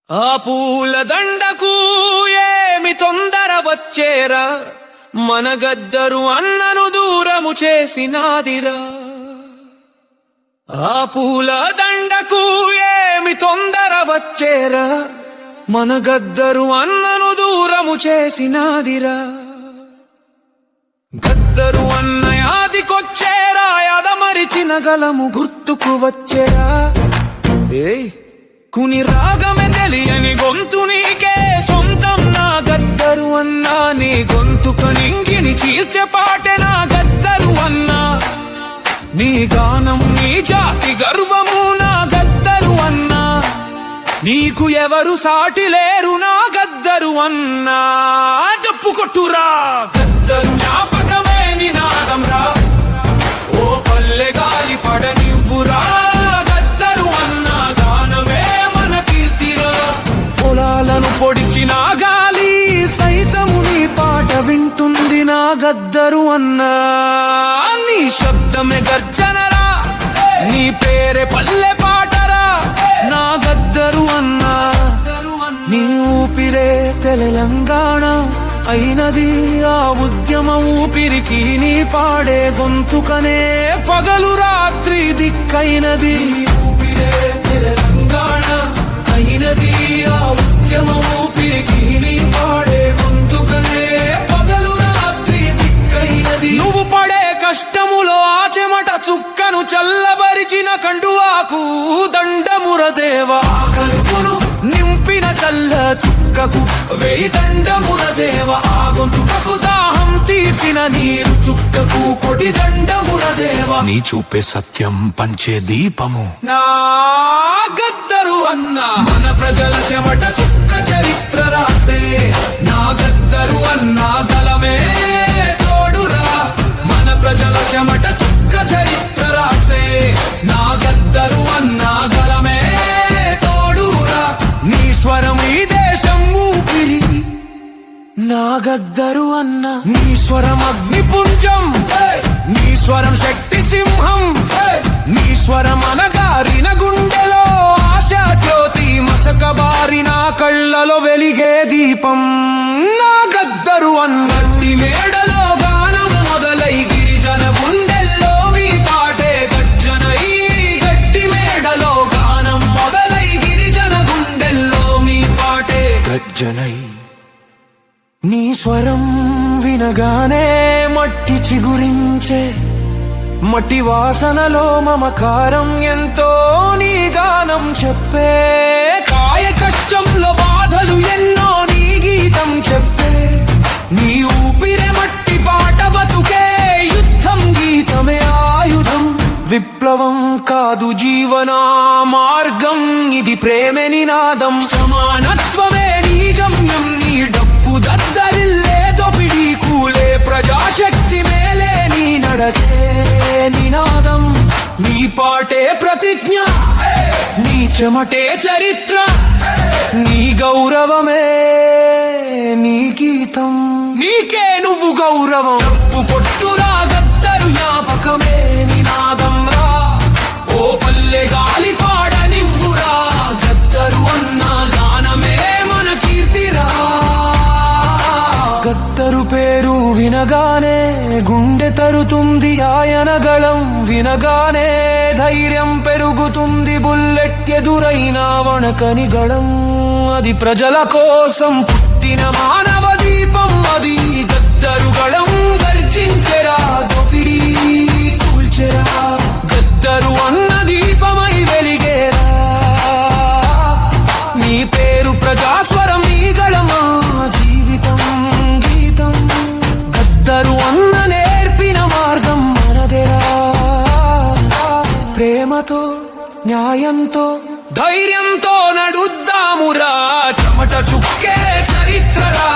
ఆ పూల దండకు ఏమి తొందర వచ్చేరా, మన గద్దరు అన్నను దూరము చేసినాదిరా. ఆ పూల దండకు ఏమి తొందర వచ్చేరా, మన గద్దరు అన్నను దూరము చేసినాదిరా. గద్దరు అన్న యాదికొచ్చేరా, యాదమరిచిన గలము గుర్తుకు వచ్చేరా. కుని రాగమే తెలియని గొంతు నీకే సొంతం నా గద్దరు అన్నా, నీ గొంతు కనింగిని చీల్చే పాటే నా గద్దరు అన్నా. నీ గానం నీ జాతి గర్వము నా గద్దరు అన్నా, నీకు ఎవరు సాటి లేరు నా గద్దరు అన్నా. డప్పు కొట్టురా గద్దరు జ్ఞాపకమే నినాదం రా, ఓ పల్లె గాలి పడనివ్వురా. గద్దరు అన్నా గానమే మన కీర్తిరా, పొలాలను పొడిచిన గాలి సైతము నీ పాట వింటుంది నా గద్దరు అన్నా. నీ శబ్దమే గర్జనరా, నీ పేరే పల్లె పాటరా నా గద్దరు అన్నా. నీ ఊపిరే తెలంగాణ అయినది, ఆ ఉద్యమ ఊపిరికి నీ పాడే గొంతుకనే పగలు రాత్రి దిక్కైనది. ఊపిరే తెలంగాణ అయినది, ఆ ఉద్యమ ఊపిరికి నీ పాడే గొంతుకనే పగలు రాత్రి దిక్కైనది. నువ్వు పడే కష్టములో ఆ చెమట చుక్కను చల్లబరిచిన కండువాకు దండముర దేవా. కలుపును నింపిన చల్ల చుక్కకు వేయి దండముర దేవ. ఆ గొంతుకకు దాహం తీర్చిన నీరు చుక్కకు కొడి దండముర దేవ. నీ చూపే సత్యం పంచే దీపము నా గద్దరు అన్నా. మన ప్రజల చెమట చుక్క చరిత్ర రాస్తే నా గద్దరు అన్నా గలమే తోడురా. మన ప్రజల చెమట చుక్క చరిత్ర రాస్తే నా గద్దరు అన్నా గలమే తోడురా. నీ స్వరం ఈ దేశం ఊపిరి నా గద్దరు అన్న. నీ స్వరం అగ్నిపుంజం, నీ స్వరం శక్తి సింహం. నీ స్వరం అనగారిన గుండెలో ఆశా జ్యోతి, మసకబారిన కళ్ళలో వెలిగే దీపం నా గద్దరు అన్న. గట్టి మేడలో గానం మొదలై గిరిజన గుండెల్లో మీ పాటే గర్జనై. గట్టి మేడలో గానం మొదలై గిరిజన గుండెల్లో మీ పాటే గర్జనై. నీ స్వరం వినగానే మట్టి చిగురించే, మట్టి వాసనలో మమకారం ఎంతో నీ గానం చెప్పే. కాయ కష్టంలో బాధలు ఎన్నో నీ గీతం చెప్పే. నీ ఊపిరే మట్టి పాట బతుకే యుద్ధం, గీతమే ఆయుధం. విప్లవం కాదు జీవనా మార్గం, ఇది ప్రేమే నినాదం. సమానత్వమే నీ గమ్యం, నీ డప్పు దద్దరిల్లే దొపిడి కూలే ప్రజాశక్తి మేలే నీ నడకే నినాదం. నీ పాటే ప్రతిజ్ఞ, నీ చెమటే చరిత్ర, నీ గౌరవమే నీ గీతం. నీకే నువ్వు గౌరవం. డప్పు కొట్టురా గద్దరు జ్ఞాపకమే నినాదం రా, ఓ పల్లె గాలి పాడనివ్వురా. గద్దరు అన్న గానమే మన కీర్తిరా. గద్దరు పేరు వినగానే గుండె తరుతుంది ఆయన గళం. వినగానే ధైర్యం పెరుగుతుంది, బుల్లెట్ ఎదురైన వణకని గళం. అది ప్రజల కోసం పుట్టిన మానవ దీపం, అది గద్దరు గళం. గర్జించెరా దోపిడీ కూల్చెరా, గద్దరు అన్న దీపమై వెలిగేరా. నీ పేరు ప్రజాస్వరం, నీ గళమా జీవితం గీతం. గద్దరు అన్న నేర్పిన మార్గం మనదేరా. ప్రేమతో న్యాయంతో ధైర్యంతో నడుద్దామురా. చెమట చుక్కే చరిత్రరా.